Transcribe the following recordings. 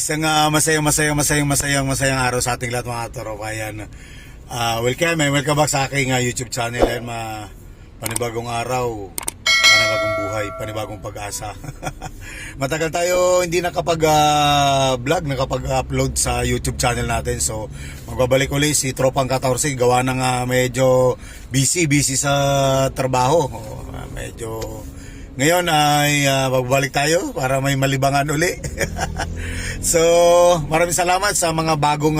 Isang masayang araw sa ating lahat mga tropa. Ayan. Welcome back sa aking YouTube channel. Ayan, panibagong araw, panibagong buhay, panibagong pag-asa. Matagal tayo hindi nakapag-vlog, nakapag-upload sa YouTube channel natin. So, magbabalik ulit si Tropang 14. Gawa ng medyo busy sa trabaho. Medyo... Ngayon ay magbalik tayo para may malibangan uli. So, maraming salamat sa mga bagong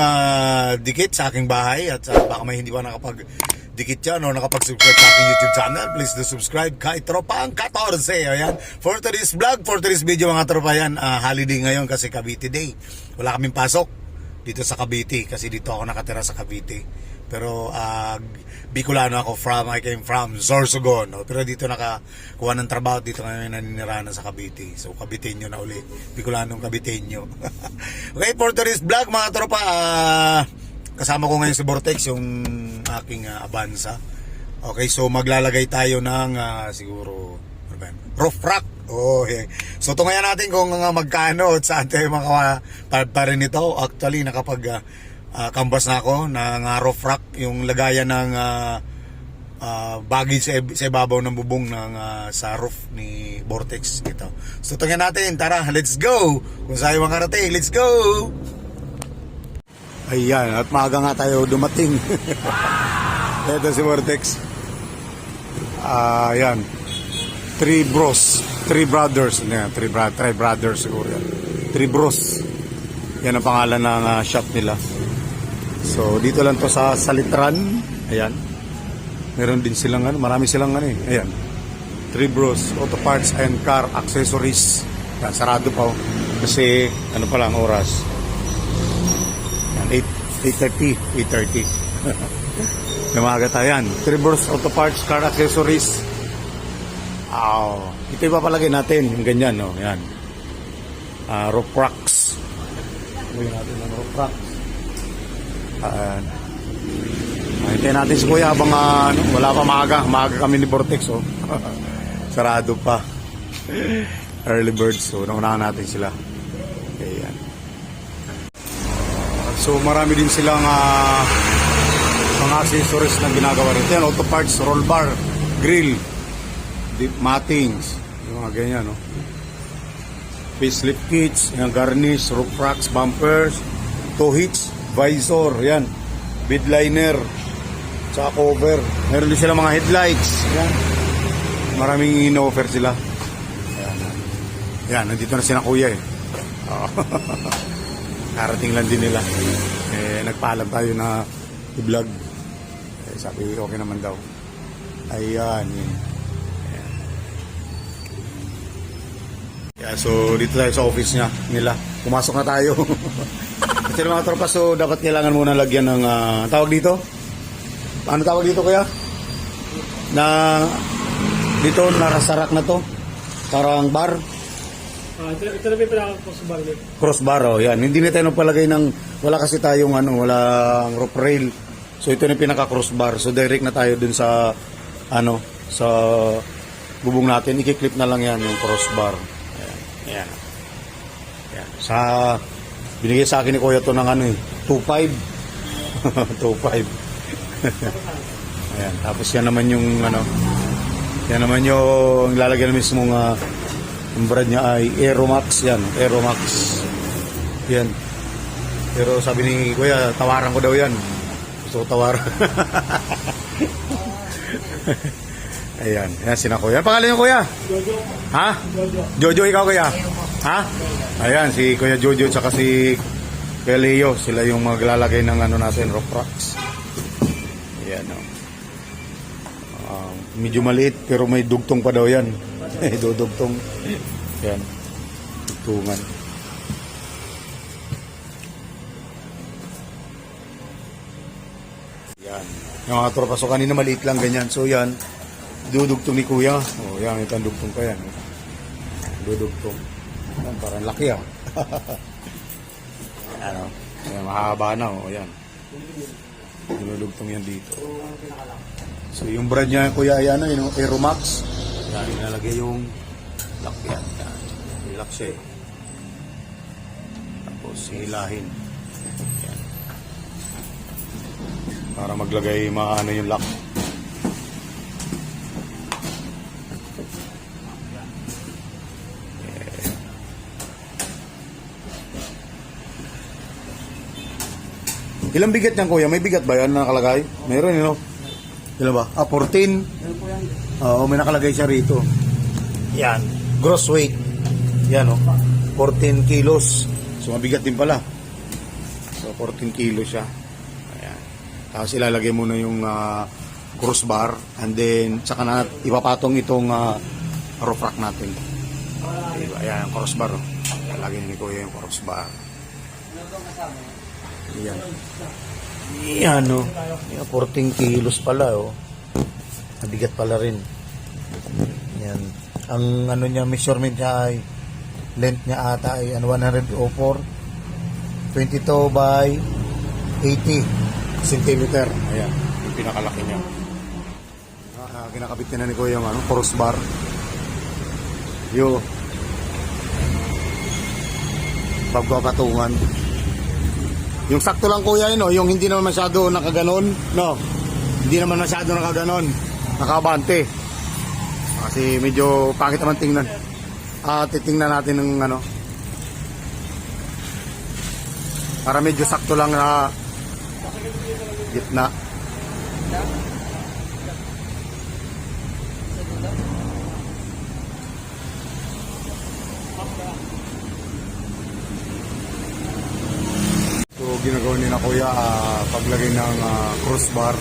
dikit sa aking bahay. At baka may hindi pa nakapag-dikit dyan o nakapag-subscribe sa aking YouTube channel. Please do subscribe kay Tropang 14. Ayan. For today's vlog, for today's video mga tropa yan. Holiday ngayon kasi Cavite Day. Wala kaming pasok dito sa Cavite kasi dito ako nakatira sa Cavite. Pero Bicolano ako, I came from Sorsogon, no? Pero dito nakakuha ng trabaho dito ngayon naninirahan sa Cavite. So Caviteño na uli, Bicolanong Caviteño. Okay, for today's vlog mga tropa, kasama ko ngayon si Vortex, yung aking Avanza. Okay, so maglalagay tayo ng siguro roof rack. Oh, okay. So tungayan natin kung magkano at saan tayo pa rin ito. Actually nakapag canvas na ako ng roof rack, yung lagayan ng baggage sa ibabaw ng bubong ng sa roof ni Vortex ito. So tingnan natin, tara, let's go. Kung saan makarating, let's go. Ayan, at maaga nga tayo dumating. Ito si Vortex. Ayan. Three brothers. Ayan, three brothers siguro yan. Three bros. Yan ang pangalan ng shop nila. So dito lang to sa Salitran. Ayan. Meron din silang marami silang ayan. Three Bros Auto Parts and Car Accessories. Yan, sarado pa kasi pa lang oras. Yan, 8:30. Namaga tayo yan. Three Bros Auto Parts, Car Accessories. Ito ipapalagay natin yung ganyan, no. Yan. Roof racks. Gawin natin ng roof racks. Hintayin natin si Kuya habang wala pa maaga kami ni Vortex, oh. Sarado pa. Early birds, so naunahan natin sila. Ayan. So marami din silang mga accessories na ginagawa rin. Yan, auto parts, roll bar, grill, deep mattings, yung mga ganyan, no. Facelift kits, yung garnish, roof racks, bumpers, tow hitch, visor, yan, bed liner, tsaka cover. Meron din sila mga headlights, yan. Maraming in-offer sila. Yan, nandito na sila Kuya eh. Karating lang din nila. Nagpaalam tayo na i-vlog. Sabi okay naman daw. Ayan, yun. Yeah, so dito tayo sa office nila. Pumasok na tayo. Kasi mga tropa, so dapat kailangan muna lagyan ng tawag dito? Ano tawag dito Kuya? Na dito nakasarak na to. Parang bar. Ito na may pinaka-crossbar dito. Crossbar, oh, yan. Hindi na tayo palagay ng wala kasi tayong walang rope rail. So ito na yung pinaka-crossbar. So direct na tayo dun sa sa bubong natin. I-clip na lang yan yung crossbar. Ayan. Ayan. Binigay sa akin ni Kuya to ng 2.5. 2.5. Ayan. Tapos yan naman yung yan naman yung lalagyan na mismong yung brand niya ay Aeromax. Yan, Aeromax. Yan. Pero sabi ni Kuya, tawaran ko daw yan. Gusto ko tawaran. Ayan, yan sina Kuya. Pangalan niyo Kuya? Jojo. Ha? Jojo, ikaw Kuya? Ha? Ayan, si Kuya Jojo tsaka si Kuya Leo. Sila yung maglalagay ng natin, rock rocks. Ayan, medyo maliit pero may dugtong pa daw yan. Dudugtong. Ayan. Dugtungan. Ayan. Yung mga tropa, so kanina maliit lang ganyan. So yan, dudugtong ni Kuya. O yan, itang dugtong pa yan. Dudugtong. Yan, parang laki Ayan, mahaba na. O yan. Dudugtong yan dito. So yung brand niya Kuya ay yung Aeromax. Yan, inalagay yung lock yan. Relax siya eh. Tapos hilahin. Yan. Para maglagay maano yung lock. Ilang bigat niyan kuya? May bigat ba yan na nakalagay? Meron yun, no? Ilan ba? 14. Oo, may nakalagay siya rito. Yan. Gross weight. Yan, no? 14 kilos. So, mabigat din pala. So, 14 kilos siya. Ayan. Tapos ilalagay mo na yung crossbar. And then, saka na ipapatong itong roof rack natin. Diba? Ayan, crossbar. No? Ilalagay ni kuya yung crossbar. Yan. Yan, no? Yan, 14 kilos pala, oh. Mabigat pala rin. Yan. Ang ano niya, measurement niya ay, length niya ata ay 104, 22 by 80 cm. Ayan, yung pinakalaki niya. Kinakabit niya na ni Kuya yung crossbar. Yung pagpapatungan. Yung sakto lang kuya yun, no? Yung hindi naman masyado nakaganon, no? Hindi naman masyado nakaganon, nakabante. Kasi medyo pangit naman tingnan. Titingnan natin ng para medyo sakto lang na gitna. Ginagawa nila kuya paglagay ng crossbar.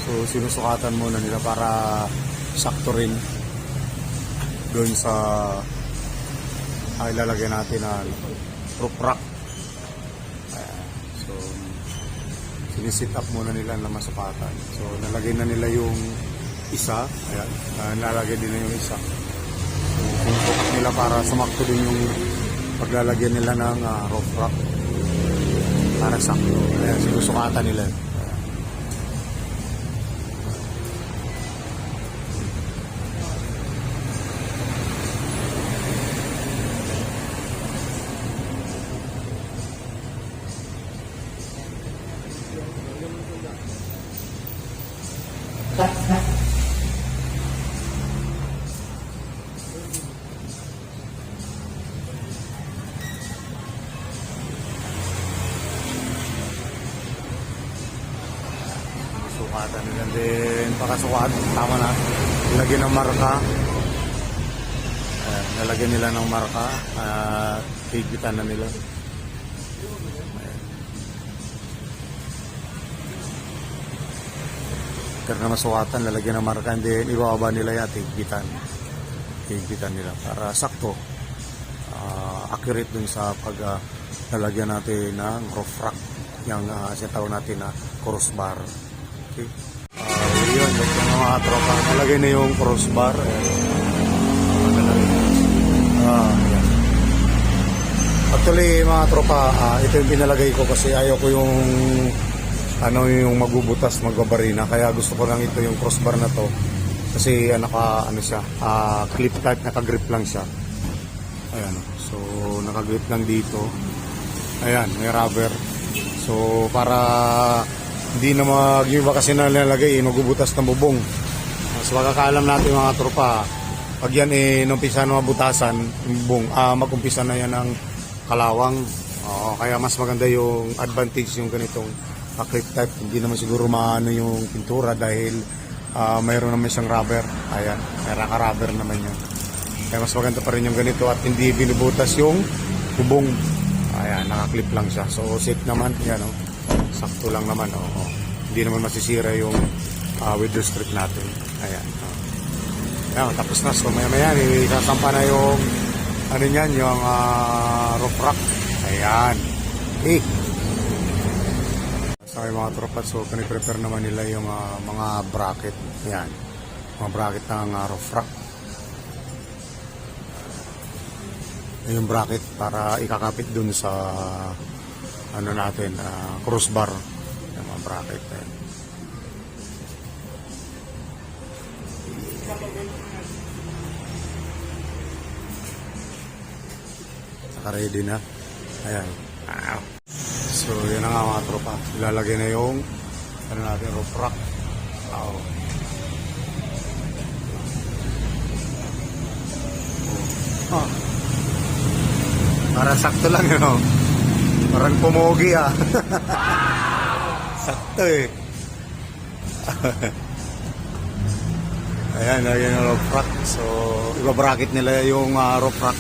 So sinusukatan muna nila para sakto rin doon sa ilalagay natin na roof rack. So sinisit up muna nila na masukatan. So nalagay na nila yung isa. Ayan, nalagay din na yung isa. So sinusukat nila para sumakto din yung paglalagyan nila ng roof rack. Para sakto. Ayan, sinusukatan nila. Sukatan nila din, pakasukat, tama na. Nilagyan ng marka. Nalagyan nila ng marka. Higitan na nila. After na masukatan, lalagyan ng marka. And then, ibababa nila yan, higitan. Higitan nila para sakto. Accurate dun sa lalagyan natin ng roof rack. Yung sinatawag natin na crossbar. Okay. Yun, yung mga tropa, nalagay na yung crossbar. Yan. Actually, mga tropa, ito yung pinalagay ko kasi ayaw ko yung yung magbubutas, magbabarina. Kaya gusto ko lang ito yung crossbar na to. Kasi siya, clip type, nakagrip lang siya. Ayan, so nakagrip lang dito. Ayan, may rubber. So para hindi na yung iba kasi nalalagay, magbubutas ng bubong. So makakaalam natin mga tropa, pag yan numpisa na mabutasan yung bubong, mag-umpisa na yan ng kalawang. Kaya mas maganda yung advantage yung ganitong clip type. Hindi naman siguro maano yung pintura dahil mayroon naman siyang rubber. Ayan, may rubber naman yun. Kaya mas maganda pa rin yung ganito at hindi binubutas yung bubong. Ayan, nakaklip lang siya. So safe naman, yan sakto lang naman, hindi naman masisira yung window strip natin. Ayan, Ayan, tapos na. So maya-maya isasampa na yung yung roof rack. Ayan, sa mga tropa. So piniprepare naman nila yung mga bracket. Ayan, mga bracket ng roof rack. Yung bracket para ikakapit dun sa natin, crossbar, yung mga bracket. Naka-ready na. Ayan, Wow. So, yun na nga mga tropa. Ilalagay na yung ano natin, roof rack. Wow. Oh. Para sakto lang yun, oh. Parang pumogi, ah. Sakto, eh. Ayan, ayan yung roof rack. So, ibabracket nila yung roof rack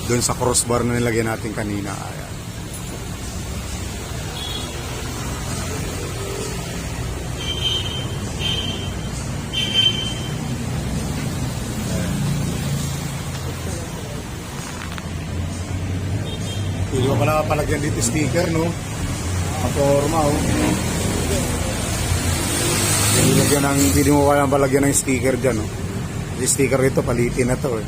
doon sa crossbar na nilagyan natin kanina. Ayan. Hindi mo pala palagyan dito sticker, no? Maporma, oh. Hindi mo kaya palagyan ng sticker dyan, no? Yung sticker ito, palitin na to, eh.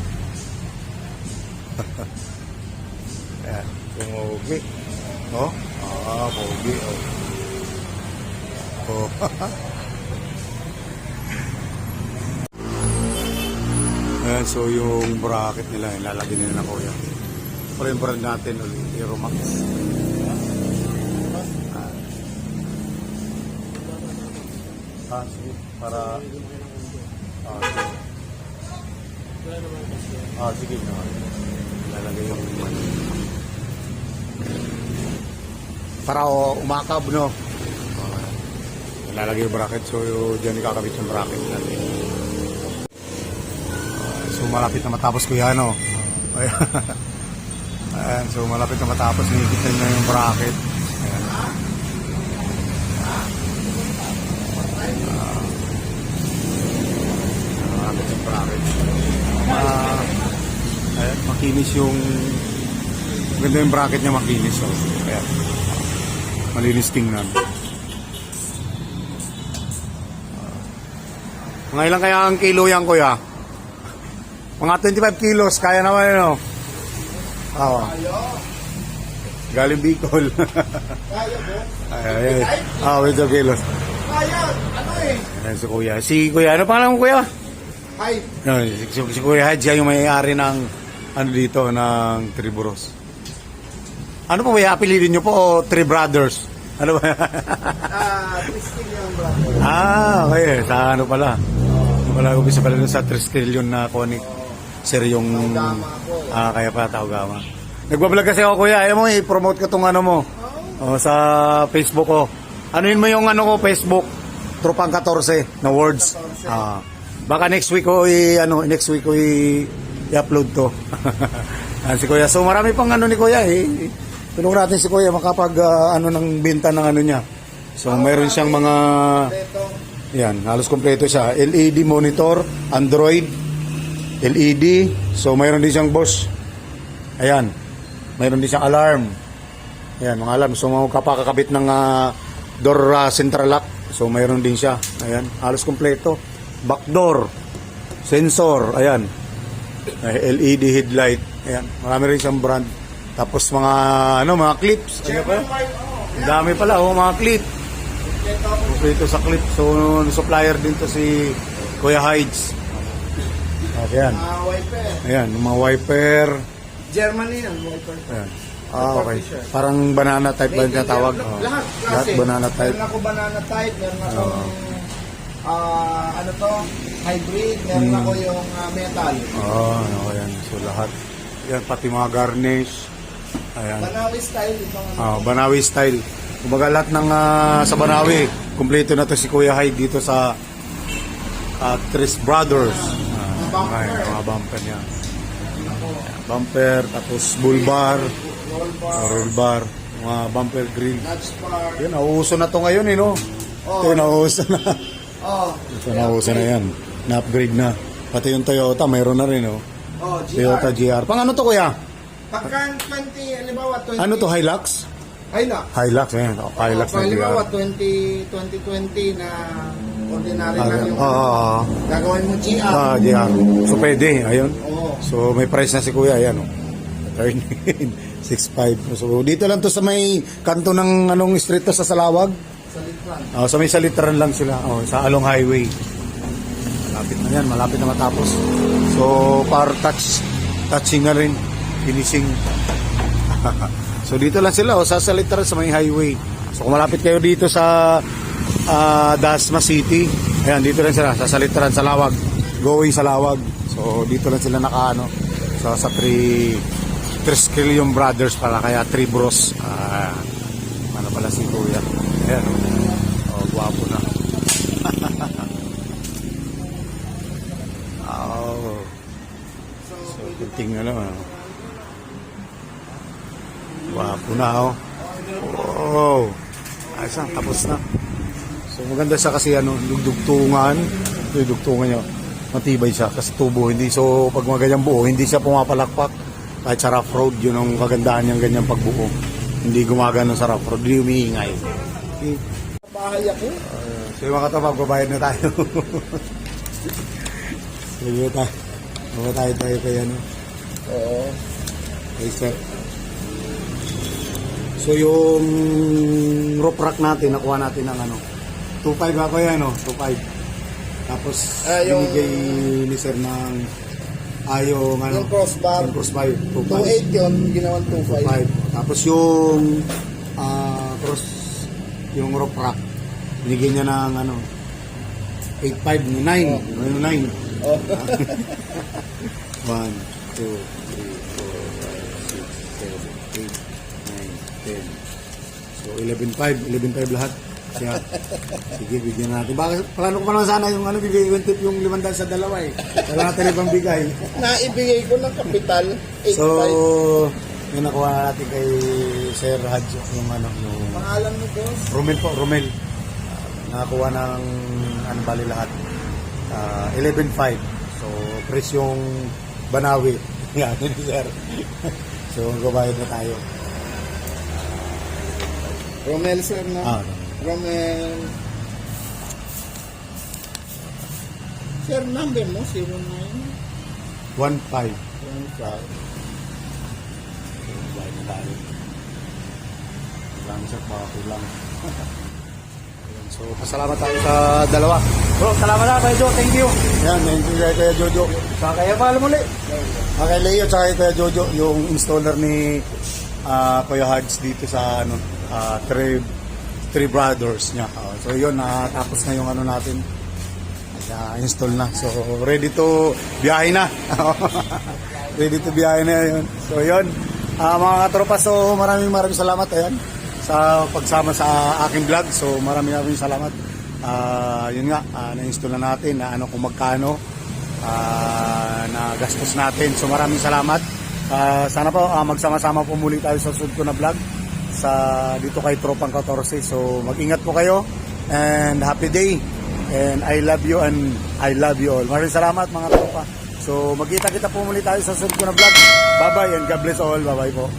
Ayan, pumogi. Oh? Pogi, oh. Oh. Ayan, so yung bracket nila, ilalagay nila na kuya. Ito yung brand natin ulit, Aeromax. Sige, para sige. Ilalagay yung para umakab, no? Ilalagay yung bracket, so dyan ikakabit yung bracket natin. So malapit na matapos ko yan, no? Ayan, so malapit na matapos, nakikita nyo yung bracket. Ayan. Malapit yung bracket. Ayan, makinis yung ganda yung bracket niya, makinis. So, ayan. Malinis tingnan. Mga ilang kaya ang kilo yan, kuya? Mga 25 kilos, kaya naman yun, no? Oo. Galing Bicol. Kaya po? Ay, with the kilos. Kaya, ano eh? Ayan si kuya. Si kuya, ano pangalan mo, kuya? Hi. No, si Kuya Had, siya yung may-ari ng ano dito, ng Triburos. Ano po ba, apelidin nyo po o Three Brothers? Ano ba? Tristillion brother. Okay. Sa ano pala? Wala ko bisa pala dun sa Tristillion na conic. Sir yung... kaya pa, Taugama. Nagbablog kasi ako, kuya. Ayaw mo, i-promote ko tong ano mo. Sa Facebook ko. Anuin mo yung ano ko, Facebook. Tropang 14 na words. Baka next week ko i-upload to. Si Kuya. So marami pang ano ni Kuya eh. Tulungan natin si Kuya makapag ano ng benta ng ano niya. So mayroon siyang mga yan, halos kompleto siya. LED monitor, Android, LED. So mayroon din siyang boss. Ayan. Mayroon din siyang alarm. Ayan, mga alarm. So makakakabit ng door central lock. So mayroon din siya. Ayan, halos kompleto. Backdoor, sensor, ayan. LED headlight. Ayan, marami rin siyang brand. Tapos mga mga clips. Ano pa? Ang dami pala, mga clip. Kompleto sa clip. So supplier din to si Kuya Hides. Ayan. Wiper. Ayan, mga wiper. Germany ang wiper. Ayan. Okay. Parang banana type ba yung tawag? Lahat Lahat klase. banana type. Meron ako banana type, meron akong ano to, hybrid, meron ako yung metal. Ayan. So lahat. Yan, pati mga garnish. Ayan. Banawi style itong ano. Banawi style. Kumbaga lahat ng sa Banawi, kumpleto na to si Kuya Hyde dito sa Tris Brothers. Mga bumper niya. Bumper, tapos bull bar, roll bar, mga bumper grill. Nudge bar. Yan, nauuso na to ngayon eh, no? Ito yung nauuso na. Ito nauuso na yan. Na-upgrade na. Pati yung Toyota, mayroon na rin, no? Toyota GR. Pang ano to, kuya? Pagka 20, halimbawa 20. Ano to, Hilux? Hilux. Hilux, yan. Hilux na Halimbawa GR. 2020 na ordinary lang yung gagawin mo GR. GR. So, pwede. Ayun. Oo. So, may price na si kuya. Ayan, oh. 6.5. So, dito lang to sa may kanto ng anong street to sa Salawag. Sa Litran. Sa may Salitran lang sila. Sa Along Highway. Malapit na yan. Malapit na matapos. So, touching na rin. Finishing. So, So dito lang sila, sa Salitran sa may highway. So kung malapit kayo dito sa Dasma City, ayan, dito lang sila, sa Salitran, sa Lawag. Going sa Lawag. So dito lang sila nakaano. So sa 3 Skillion Brothers pala, kaya 3 Bros. Ano pala si Kuya. Ayan. Oh, guwapo na. Oh. So, kunting ano. Guwapo na, oh. Oh. Ayos na, tapos na. So, maganda siya kasi, ano, yung dugtungan. Yung dugtungan niya, matibay siya. Kasi tubo, hindi. So, pag maganyang buo, hindi siya pumapalakpak. Kahit sa rough road, yun ang kagandahan niyang ganyang pagbuo. Hindi gumagano sa rough road, hindi umiingay. Okay. Bahay ako. So, yung mga katabang, babayad na tayo. Sige tayo. Babayad tayo kay ano. Oo. Okay, sir. So yung rope rack natin, nakuha natin ng ano, 2.5 ako yan, no? 2.5. Tapos yung binigay ni sir ng yung ano, yung crossbar. yung crossbar, 2.8 yun, ginawang 2.5. 2.5. Tapos yung yung rope rack, binigay niya ng ano, 8.5, 9. Ano 9? Oh. 1, 2, 3, 4, 5, 6, 7, 8, 9, 10. So, 11.5 lahat. Siya. Sige, bigyan natin. Bakit, plano ko pa naman sana yung ano, bibigay yung tip yung 500 sa dalawa eh. Wala natin ibang bigay. Naibigay ko ng kapital, 8.5. So, yung nakuha natin kay Sir Hadjo, yung ano, yung Pangalan mo, boss? Romel po, Romel. Nakakuha ng ano bali lahat. 11.5. So, presyong Banawi. Yan, sir. So, magbabayad na tayo. Romel, sir, na? Ah, Romel. Sir, number mo, 09? 1.5. 15. So, magbabayad na tayo. Maraming sir, makakulang. So, pasalamat tayo sa dalawa. Bro, salamat na kay Jo, thank you. Yan, nag-enjoy kay Jojo. Saka kaya pala muli. Kay Leo, saka kay Jojo, yung installer ni Kuya Hads dito sa ano, three brothers niya. So, yun, tapos na yung ano natin. Install na. So, ready to biyahe na. Ready to biyahe na yun. So, yun. Mga katropa, so maraming salamat. Ayan, sa pagsama sa aking vlog. So maraming salamat. Yun nga, na-install na natin na ano kung magkano na gastos natin. So maraming salamat. Sana po magsama-sama po muli tayo sa susunod ko na vlog sa dito kay Tropang 14. So mag-ingat po kayo and happy day. And I love you and I love you all. Maraming salamat mga tropa. So magkita-kita po muli tayo sa susunod ko na vlog. Bye-bye and God bless all. Bye-bye po.